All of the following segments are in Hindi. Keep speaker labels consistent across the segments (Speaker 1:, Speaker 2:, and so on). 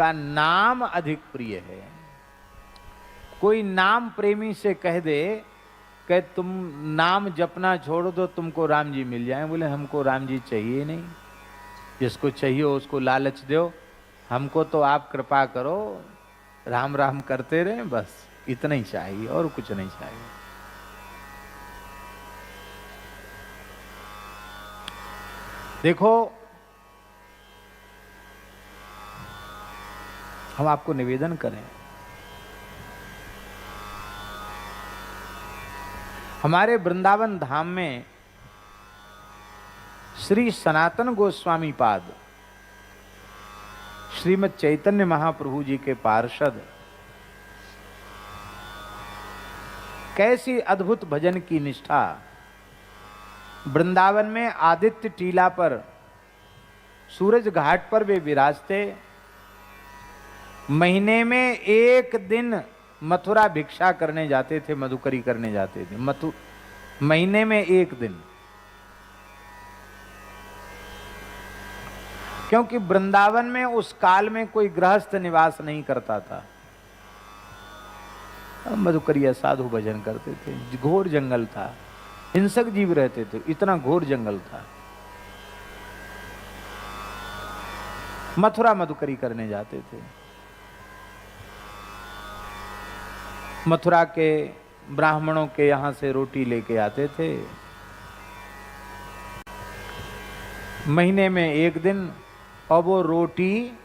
Speaker 1: का नाम अधिक प्रिय है। कोई नाम प्रेमी से कह दे कि तुम नाम जपना छोड़ दो, तुमको राम जी मिल जाएं, बोले हमको राम जी चाहिए नहीं, जिसको चाहिए उसको लालच दो, हमको तो आप कृपा करो, राम राम करते रहें, बस इतना ही चाहिए और कुछ नहीं चाहिए। देखो, हम आपको निवेदन करें, हमारे वृंदावन धाम में श्री सनातन गोस्वामी पाद, श्रीमद् चैतन्य महाप्रभु जी के पार्षद कैसी अद्भुत भजन की निष्ठा, वृंदावन में आदित्य टीला पर सूरज घाट पर वे विराजते, महीने में एक दिन मथुरा भिक्षा करने जाते थे, मधुकरी करने जाते थे, महीने में एक दिन, क्योंकि वृंदावन में उस काल में कोई गृहस्थ निवास नहीं करता था, मधुकरिया साधु भजन करते थे। घोर जंगल था, हिंसक जीव रहते थे, इतना घोर जंगल था। मथुरा मधुकरी करने जाते थे। मथुरा के ब्राह्मणों के यहां से रोटी लेके आते थे, महीने में एक दिन, और वो रोटी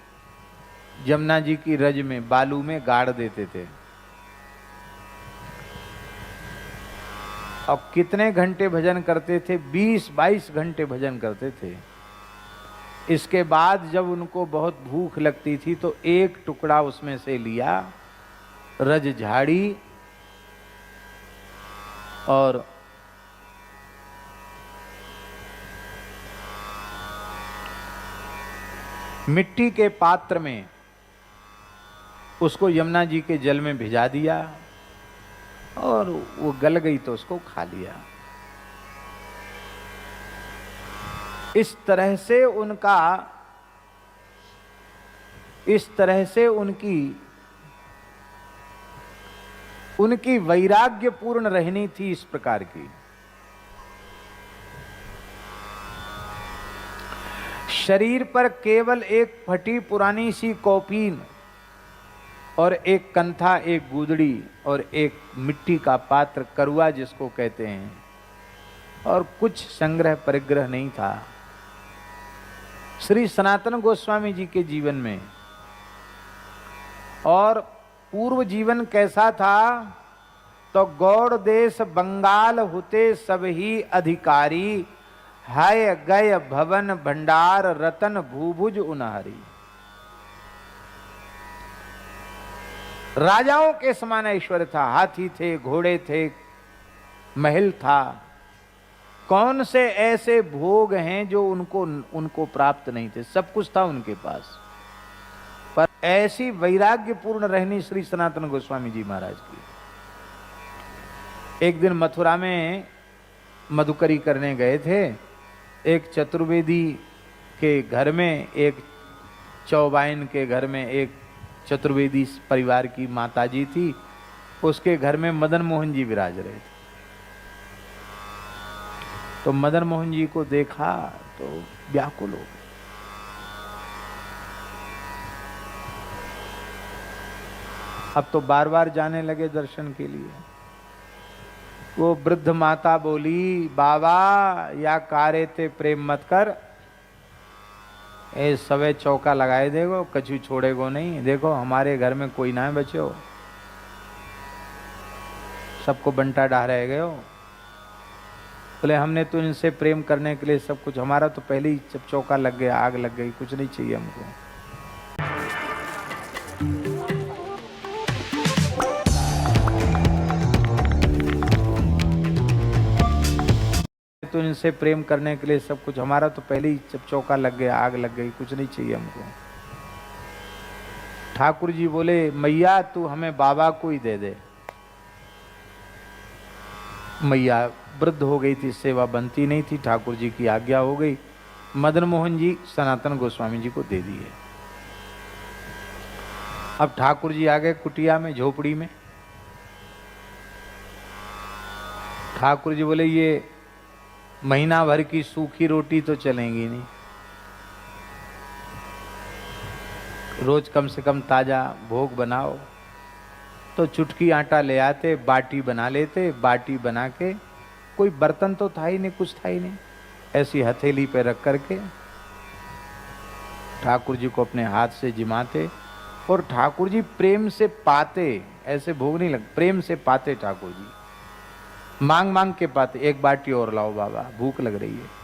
Speaker 1: जमुना जी की रज में, बालू में गाड़ देते थे। और कितने घंटे भजन करते थे? 20-22 घंटे भजन करते थे। इसके बाद जब उनको बहुत भूख लगती थी तो एक टुकड़ा उसमें से लिया, रज झाड़ी और मिट्टी के पात्र में उसको यमुना जी के जल में भिजा दिया, और वो गल गई तो उसको खा लिया। इस तरह से उनकी वैराग्य पूर्ण रहनी थी, इस प्रकार की। शरीर पर केवल एक फटी पुरानी सी कौपीन और एक कंथा, एक गूदड़ी और एक मिट्टी का पात्र, करुआ जिसको कहते हैं, और कुछ संग्रह परिग्रह नहीं था। श्री सनातन गोस्वामी जी के जीवन में, और पूर्व जीवन कैसा था? तो गौड़ देश बंगाल होते सब ही अधिकारी, हाय गय भवन भंडार रतन भूभुज उनहरी। राजाओं के समान ऐश्वर्य था, हाथी थे, घोड़े थे, महल था। कौन से ऐसे भोग हैं जो उनको प्राप्त नहीं थे? सब कुछ था उनके पास, पर ऐसी वैराग्य पूर्ण रहनी श्री सनातन गोस्वामी जी महाराज की। एक दिन मथुरा में मधुकरी करने गए थे। एक चतुर्वेदी के घर में, एक चौबाइन के घर में एक चतुर्वेदी परिवार की माताजी थी, उसके घर में मदन मोहन जी विराज रहे थे। तो मदन मोहन जी को देखा तो व्याकुल हो गए। अब तो बार बार जाने लगे दर्शन के लिए। वो वृद्ध माता बोली, बाबा या कारे ते प्रेम मत कर, ए सवे चौका लगाए देगो, कछु छोड़ेगो नहीं। देखो हमारे घर में कोई ना बचे हो, सबको बंटा डाह रह गए हो। बोले हमने तो इनसे प्रेम करने के लिए सब कुछ, हमारा तो पहले ही जब चौका लग गया, आग लग गई, कुछ नहीं चाहिए हमको। तो इनसे प्रेम करने के लिए सब कुछ, हमारा तो पहले ही जब चौका लग गया, आग लग गई, कुछ नहीं चाहिए हमको। ठाकुर जी बोले, मैया तू हमें बाबा को ही दे दे। मैया वृद्ध हो गई थी, सेवा बनती नहीं थी, ठाकुर जी की आज्ञा हो गई, मदन मोहन जी सनातन गोस्वामी जी को दे दिए। अब ठाकुर जी आ गए कुटिया में, झोपड़ी में। ठाकुर जी बोले ये महीना भर की सूखी रोटी तो चलेंगी नहीं, रोज कम से कम ताजा भोग बनाओ। तो चुटकी आटा ले आते, बाटी बना लेते, बाटी बना के, कोई बर्तन तो था ही नहीं, कुछ था ही नहीं, ऐसी हथेली पे रख करके ठाकुर जी को अपने हाथ से जिमाते और ठाकुर जी प्रेम से पाते। ऐसे भोग नहीं लग, प्रेम से पाते ठाकुर जी, मांग मांग के पाते। एक बाटी और लाओ बाबा, भूख लग रही है।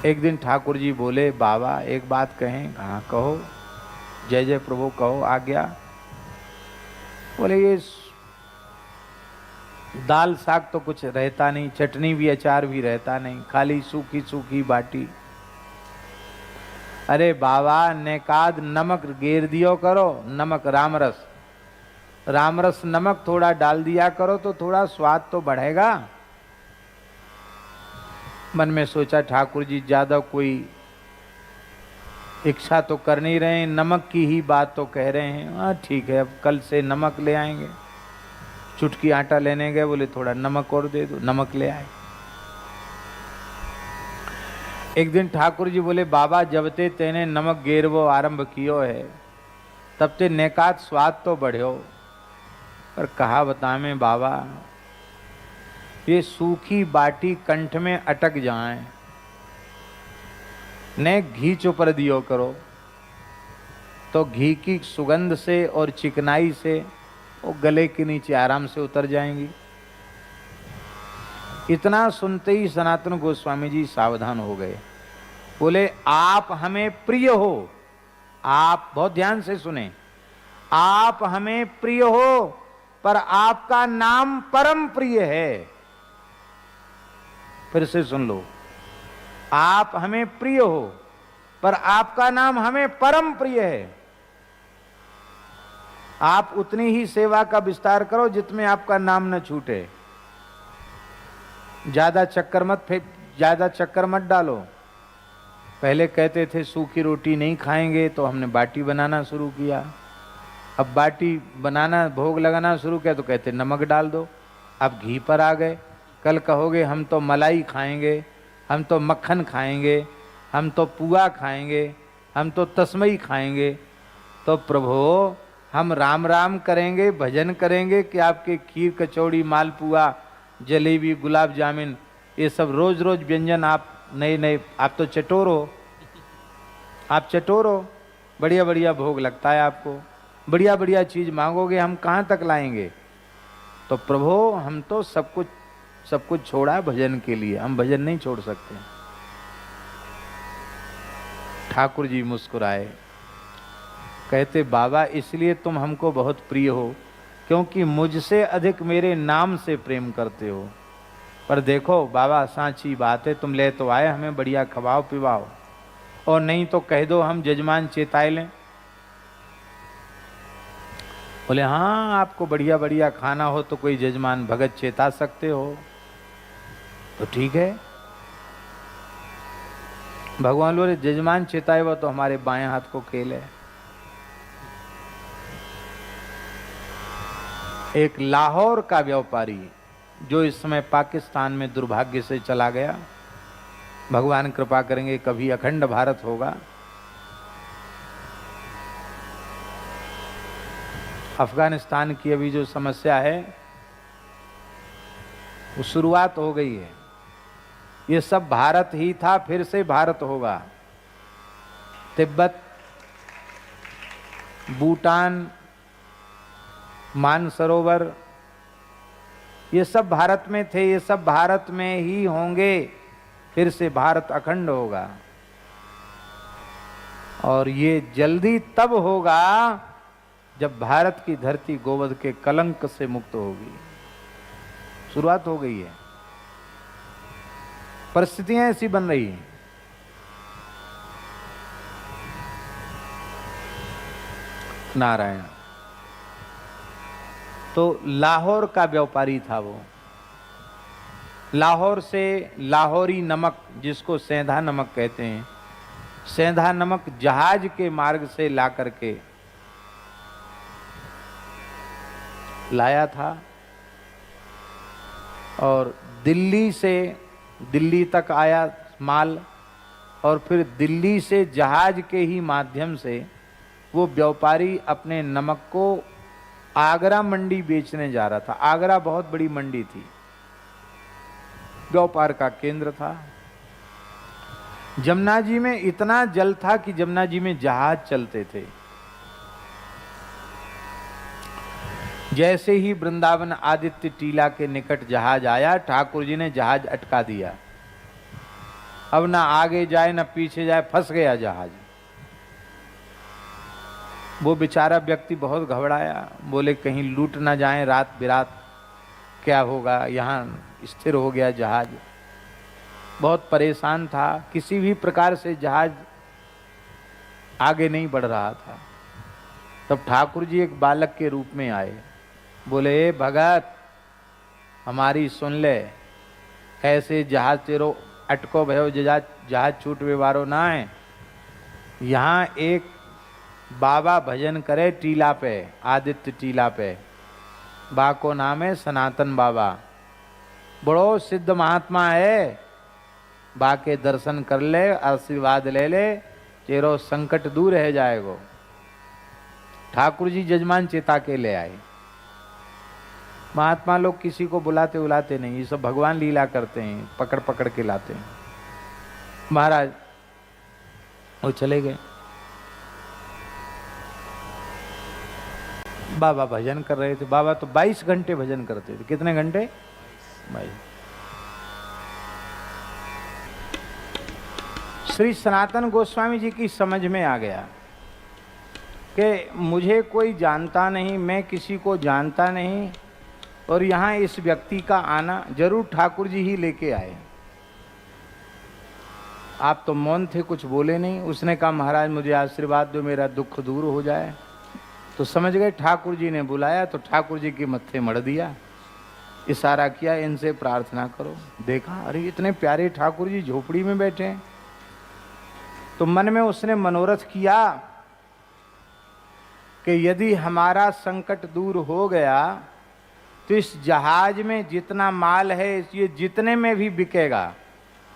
Speaker 1: एक दिन ठाकुर जी बोले, बाबा एक बात कहें। हाँ कहो, जय जय प्रभु कहो, आज्ञा। बोले ये दाल साग तो कुछ रहता नहीं, चटनी भी अचार भी रहता नहीं, खाली सूखी सूखी बाटी। अरे बाबा नेकाद नमक गेर दियो करो, नमक रामरस, रामरस नमक थोड़ा डाल दिया करो तो थोड़ा स्वाद तो बढ़ेगा। मन में सोचा ठाकुर जी ज्यादा कोई इच्छा तो कर नहीं रहे हैं, नमक की ही बात तो कह रहे हैं। हाँ ठीक है, अब कल से नमक ले आएंगे। चुटकी आटा लेने गए, बोले थोड़ा नमक और दे दो, नमक ले आए। एक दिन ठाकुर जी बोले, बाबा जब ते तेने नमक गेरवो आरंभ कियो है, तब ते नेकात स्वाद तो बढ़्यो, पर कहा बतावें बाबा, ये सूखी बाटी कंठ में अटक जाए, ने घी चुपर दियो करो, तो घी की सुगंध से और चिकनाई से वो गले के नीचे आराम से उतर जाएंगी। इतना सुनते ही सनातन गोस्वामी जी सावधान हो गए। बोले आप हमें प्रिय हो, आप बहुत ध्यान से सुने, आप हमें प्रिय हो, पर आपका नाम परम प्रिय है। फिर से सुन लो, आप हमें प्रिय हो, पर आपका नाम हमें परम प्रिय है। आप उतनी ही सेवा का विस्तार करो जितमें आपका नाम न छूटे। ज्यादा चक्कर मत डालो। पहले कहते थे सूखी रोटी नहीं खाएंगे, तो हमने बाटी बनाना शुरू किया। अब बाटी बनाना, भोग लगाना शुरू किया तो कहते नमक डाल दो। अब घी पर आ गए। कल कहोगे हम तो मलाई खाएंगे, हम तो मक्खन खाएंगे, हम तो पुआ खाएंगे, हम तो तस्मई खाएंगे। तो प्रभु हम राम राम करेंगे, भजन करेंगे कि आपके खीर कचौड़ी मालपुआ जलेबी गुलाब जामुन ये सब रोज रोज व्यंजन आप नए नए, आप तो चटोर हो, आप चटोर हो, बढ़िया बढ़िया भोग लगता है आपको, बढ़िया बढ़िया चीज मांगोगे, हम कहाँ तक लाएंगे। तो प्रभु हम तो सब कुछ छोड़ा है भजन के लिए, हम भजन नहीं छोड़ सकते। ठाकुर जी मुस्कुराए, कहते बाबा इसलिए तुम हमको बहुत प्रिय हो, क्योंकि मुझसे अधिक मेरे नाम से प्रेम करते हो। पर देखो बाबा सांची बात है, तुम ले तो आए, हमें बढ़िया खवाओ पिवाओ, और नहीं तो कह दो हम जजमान चेताए लें। बोले हाँ आपको बढ़िया बढ़िया खाना हो तो कोई जजमान भगत चेता सकते हो तो ठीक है। भगवान बोले जजमान चेताए हुआ तो हमारे बाएं हाथ को खेल है। एक लाहौर का व्यापारी जो इस समय पाकिस्तान में दुर्भाग्य से चला गया, भगवान कृपा करेंगे कभी अखंड भारत होगा। अफगानिस्तान की अभी जो समस्या है वो शुरुआत हो गई है, ये सब भारत ही था, फिर से भारत होगा। तिब्बत, भूटान, मानसरोवर ये सब भारत में थे, ये सब भारत में ही होंगे, फिर से भारत अखंड होगा। और ये जल्दी तब होगा जब भारत की धरती गोवध के कलंक से मुक्त होगी। शुरुआत हो गई है, परिस्थितियां ऐसी बन रही हैं। नारायण। तो लाहौर का व्यापारी था वो, लाहौर से लाहौरी नमक जिसको सेंधा नमक कहते हैं, सेंधा नमक जहाज के मार्ग से ला करके लाया था और दिल्ली तक आया माल, और फिर दिल्ली से जहाज के ही माध्यम से वो व्यापारी अपने नमक को आगरा मंडी बेचने जा रहा था। आगरा बहुत बड़ी मंडी थी, व्यापार का केंद्र था। जमुना जी में इतना जल था कि जमुना जी में जहाज चलते थे। जैसे ही वृंदावन आदित्य टीला के निकट जहाज आया, ठाकुर जी ने जहाज अटका दिया। अब ना आगे जाए ना पीछे जाए, फंस गया जहाज। वो बेचारा व्यक्ति बहुत घबराया, बोले कहीं लूट ना जाए, रात बिरात क्या होगा, यहाँ स्थिर हो गया जहाज। बहुत परेशान था, किसी भी प्रकार से जहाज आगे नहीं बढ़ रहा था। तब ठाकुर जी एक बालक के रूप में आए, बोले भगत हमारी सुन ले, ऐसे जहाज तेरो अटको भयो, जहाज छूट व्यवहारो ना है। यहाँ एक बाबा भजन करे टीला पे, आदित्य टीला पे, बा को नाम है सनातन बाबा, बड़ो सिद्ध महात्मा है। बा के दर्शन कर ले, आशीर्वाद ले ले, तेरो संकट दूर रह जाएगो। ठाकुर जी जजमान चेता के ले आए। महात्मा लोग किसी को बुलाते उलाते नहीं, ये सब भगवान लीला करते हैं, पकड़ पकड़ के लाते हैं। महाराज वो चले गए। बाबा भजन कर रहे थे। बाबा तो 22 घंटे भजन करते थे। कितने घंटे? 22। श्री सनातन गोस्वामी जी की समझ में आ गया कि मुझे कोई जानता नहीं, मैं किसी को जानता नहीं, और यहाँ इस व्यक्ति का आना जरूर ठाकुर जी ही लेके आए। आप तो मौन थे, कुछ बोले नहीं। उसने कहा महाराज मुझे आशीर्वाद दो, मेरा दुख दूर हो जाए। तो समझ गए ठाकुर जी ने बुलाया, तो ठाकुर जी के मत्थे मढ़ दिया, इशारा किया इनसे प्रार्थना करो। देखा अरे इतने प्यारे ठाकुर जी झोपड़ी में बैठे हैं। तो मन में उसने मनोरथ किया कि यदि हमारा संकट दूर हो गया तो इस जहाज में जितना माल है, ये जितने में भी बिकेगा,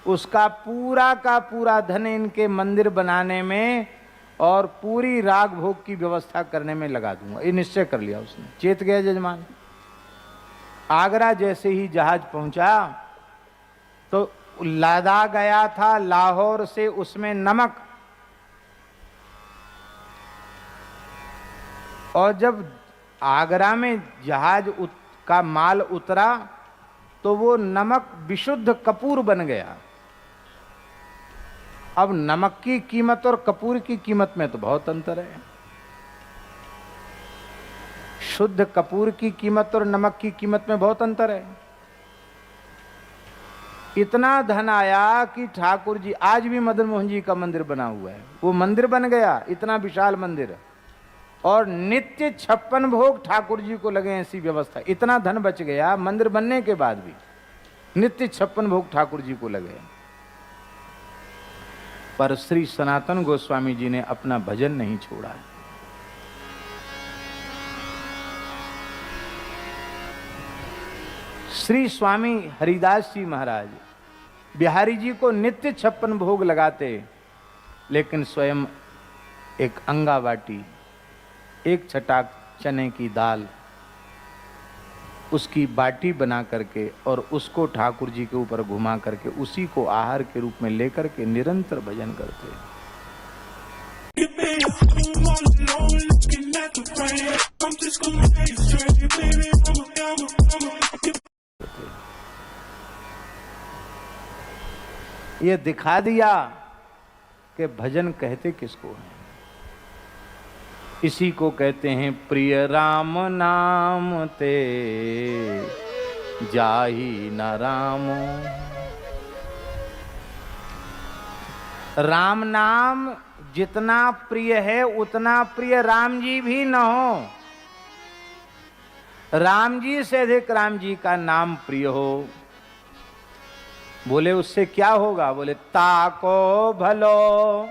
Speaker 1: उसका पूरा का पूरा धन इनके मंदिर बनाने में और पूरी राग भोग की व्यवस्था करने में लगा दूंगा। ये निश्चय कर लिया उसने। चेत गया जजमान। आगरा जैसे ही जहाज पहुंचा तो लादा गया था लाहौर से उसमें नमक, और जब आगरा में जहाज का माल उतरा तो वो नमक विशुद्ध कपूर बन गया। अब नमक की कीमत और कपूर की कीमत में तो बहुत अंतर है। शुद्ध कपूर की कीमत और नमक की कीमत में बहुत अंतर है। इतना धन आया कि ठाकुर जी, आज भी मदन मोहन जी का मंदिर बना हुआ है, वो मंदिर बन गया, इतना विशाल मंदिर, और नित्य 56 भोग ठाकुर जी को लगे, ऐसी व्यवस्था। इतना धन बच गया मंदिर बनने के बाद भी, नित्य 56 भोग ठाकुर जी को लगे। पर श्री सनातन गोस्वामी जी ने अपना भजन नहीं छोड़ा। श्री स्वामी हरिदास जी महाराज बिहारी जी को नित्य 56 भोग लगाते, लेकिन स्वयं एक अंगा बाटी, एक छटाक चने की दाल, उसकी बाटी बना करके और उसको ठाकुर जी के ऊपर घुमा करके उसी को आहार के रूप में लेकर के निरंतर भजन करते। ये दिखा दिया कि भजन कहते किसको है। इसी को कहते हैं प्रिय राम नाम ते जाही न रामो। राम नाम जितना प्रिय है उतना प्रिय राम जी भी न हो। राम जी से अधिक राम जी का नाम प्रिय हो। बोले उससे क्या होगा? बोले ताको भलो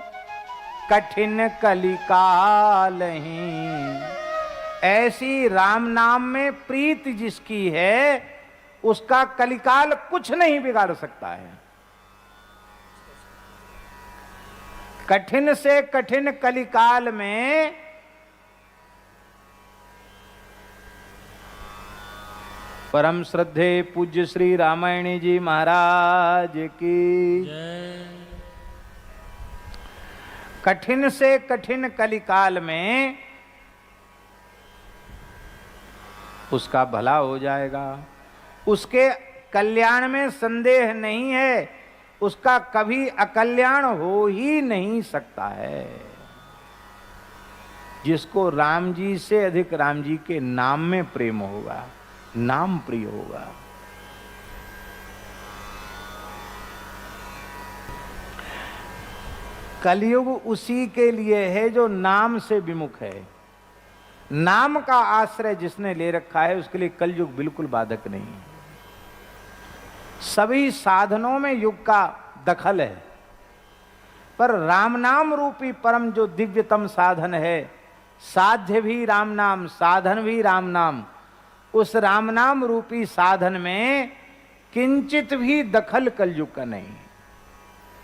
Speaker 1: कठिन कलिकाल ही ऐसी राम नाम में प्रीति जिसकी है, उसका कलिकाल कुछ नहीं बिगाड़ सकता है। कठिन से कठिन कलिकाल में परम श्रद्धे पूज्य श्री रामायणी जी महाराज की जय। कठिन से कठिन कलिकाल में उसका भला हो जाएगा, उसके कल्याण में संदेह नहीं है, उसका कभी अकल्याण हो ही नहीं सकता है। जिसको राम जी से अधिक राम जी के नाम में प्रेम होगा, नाम प्रिय होगा। कलयुग उसी के लिए है जो नाम से विमुख है। नाम का आश्रय जिसने ले रखा है उसके लिए कलयुग बिल्कुल बाधक नहीं है। सभी साधनों में युग का दखल है, पर राम नाम रूपी परम जो दिव्यतम साधन है, साध्य भी राम नाम, साधन भी राम नाम, उस राम नाम रूपी साधन में किंचित भी दखल कलयुग का नहीं।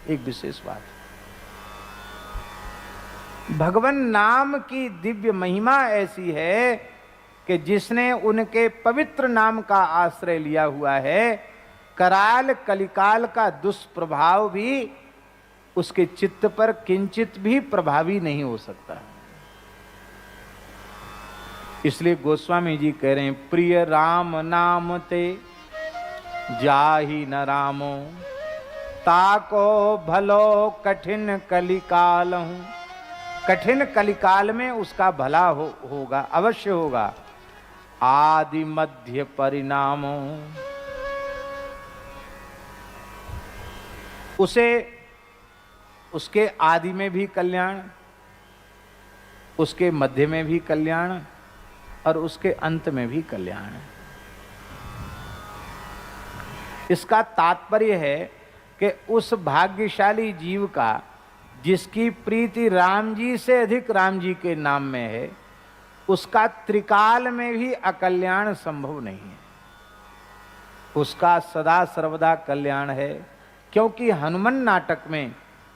Speaker 1: एक विशेष बात, भगवान नाम की दिव्य महिमा ऐसी है कि जिसने उनके पवित्र नाम का आश्रय लिया हुआ है, कराल कलिकाल का दुष्प्रभाव भी उसके चित्त पर किंचित भी प्रभावी नहीं हो सकता। इसलिए गोस्वामी जी कह रहे हैं, प्रिय राम नाम ते जाहि न रामो, ताको भलो कठिन कलिकाल हूं। कठिन कलिकाल में उसका भला होगा, अवश्य होगा। आदि मध्य परिणामो, उसे उसके आदि में भी कल्याण, उसके मध्य में भी कल्याण और उसके अंत में भी कल्याण। इसका तात्पर्य है कि उस भाग्यशाली जीव का जिसकी प्रीति राम जी से अधिक राम जी के नाम में है, उसका त्रिकाल में भी अकल्याण संभव नहीं है। उसका सदा सर्वदा कल्याण है, क्योंकि हनुमान नाटक में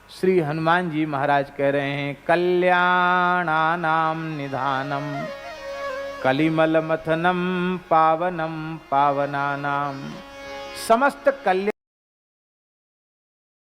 Speaker 1: श्री हनुमान जी महाराज कह रहे हैं, कल्याणानाम निधानम कलिमल मथनम पावनम पावनानाम। समस्त कल्याण